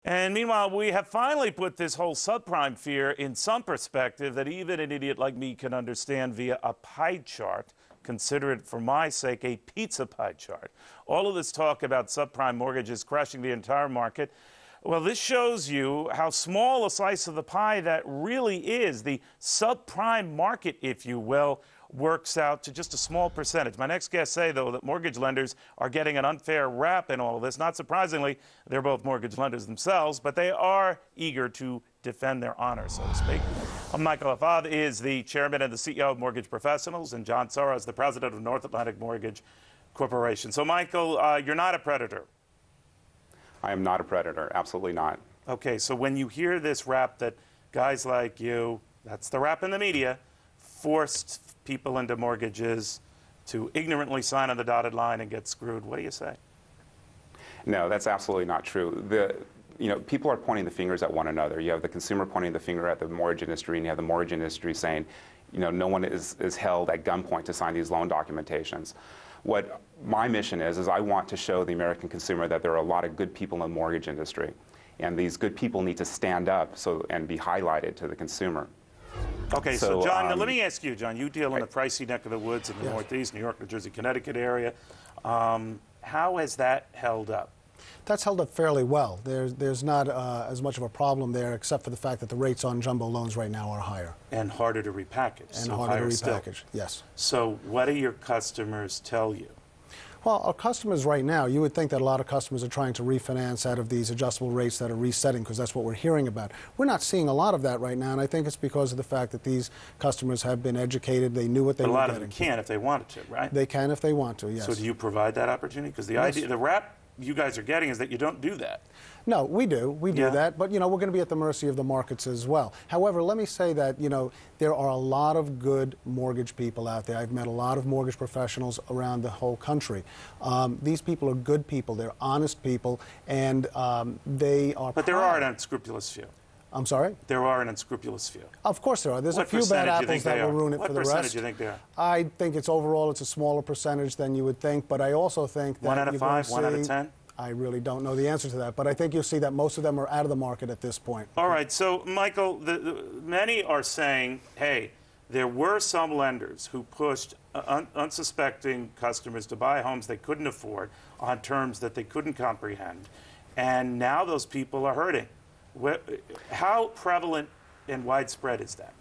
And meanwhile, we have finally put this whole subprime fear in some perspective that even an idiot like me can understand via a pie chart. Consider it, for my sake, a pizza pie chart. All of this talk about subprime mortgages crashing the entire market. Well, this shows you how small a slice of the pie that really is. The subprime market, if you will, works out to just a small percentage. My next guests say, though, that mortgage lenders are getting an unfair rap in all of this. Not surprisingly, they're both mortgage lenders themselves, but they are eager to defend their honor, so to speak. Michael Afad is the chairman and the CEO of Mortgage Professionals, and John Sauro is the president of North Atlantic Mortgage Corporation. So, Michael, you're not a predator. I am not a predator, absolutely not. Okay, so when you hear this rap that guys like you, that's the rap in the media, forced people into mortgages to ignorantly sign on the dotted line and get screwed, what do you say? No, that's absolutely not true. People are pointing the fingers at one another. You have the consumer pointing the finger at the mortgage industry, and you have the mortgage industry saying, no one is held at gunpoint to sign these loan documentations. What my mission is I want to show the American consumer that there are a lot of good people in the mortgage industry, and these good people need to stand up and be highlighted to the consumer. Okay, so John, now let me ask you, John, you deal in the pricey neck of the woods in the Northeast, New York, New Jersey, Connecticut area. How has that held up? That's held up fairly well. There's not as much of a problem there, except for the fact that the rates on jumbo loans right now are higher. And harder to repackage. And so harder to repackage, yes. So what do your customers tell you? Well, our customers right now, you would think that a lot of customers are trying to refinance out of these adjustable rates that are resetting, because that's what we're hearing about. We're not seeing a lot of that right now, and I think it's because of the fact that these customers have been educated. They knew what they were getting. But a lot of them can if they wanted to, right? They can if they want to, yes. So do you provide that opportunity? Because the idea, the rap you guys are getting is that you don't do that. No, we do. We do that. But, we're going to be at the mercy of the markets as well. However, let me say that, there are a lot of good mortgage people out there. I've met a lot of mortgage professionals around the whole country. These people are good people. They're honest people, and they are But there are an unscrupulous few. I'm sorry? There are an unscrupulous few. Of course there are. There's a few bad apples that will ruin it for the rest. What percentage do you think they are? I think overall it's a smaller percentage than you would think, but I also think that 1 out of 5, 1 out of 10? I really don't know the answer to that, but I think you'll see that most of them are out of the market at this point. All right, so Michael, many are saying, hey, there were some lenders who pushed unsuspecting customers to buy homes they couldn't afford on terms that they couldn't comprehend, and now those people are hurting. How prevalent and widespread is that?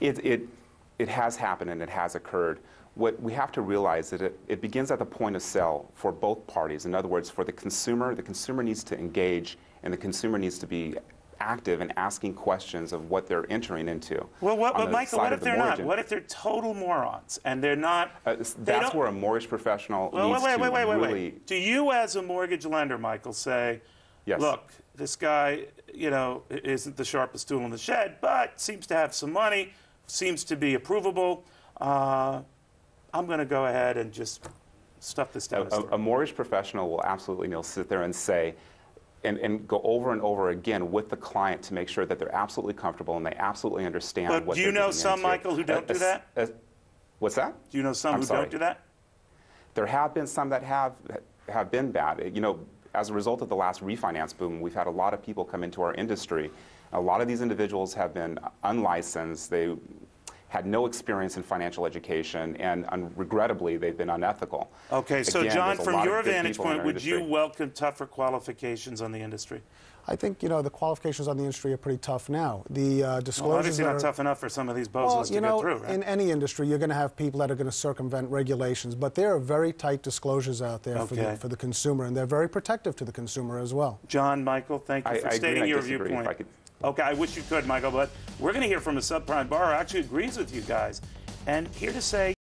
It has happened and it has occurred. What we have to realize is that it begins at the point of sale for both parties. In other words, for the consumer needs to engage, and the consumer needs to be active in asking questions of what they're entering into. Well, Michael, what if they're not? What if they're total morons and they're not? That's where a mortgage professional needs to really. Do you, as a mortgage lender, Michael, say, yes, look, this guy, isn't the sharpest tool in the shed, but seems to have some money, seems to be approvable. I'm going to go ahead and just stuff this down his throat. A mortgage professional will absolutely sit there and say, and go over and over again with the client to make sure that they're absolutely comfortable and they absolutely understand what they're getting into. Do you know some, Michael, who don't do that? What's that? Do you know some who don't do that? There have been some that have been bad. As a result of the last refinance boom, we've had a lot of people come into our industry. A lot of these individuals have been unlicensed. They had no experience in financial education, and regrettably, they've been unethical. Okay, so John, from your vantage point, would you welcome tougher qualifications on the industry? I think, the qualifications on the industry are pretty tough now. The disclosures obviously not tough enough for some of these bozos to get through, right? In any industry, you're going to have people that are going to circumvent regulations, but there are very tight disclosures out there for the consumer, and they're very protective to the consumer as well. John, Michael, thank you for stating your viewpoint. Okay, I wish you could, Michael, but we're going to hear from a subprime borrower who actually agrees with you guys, and here to say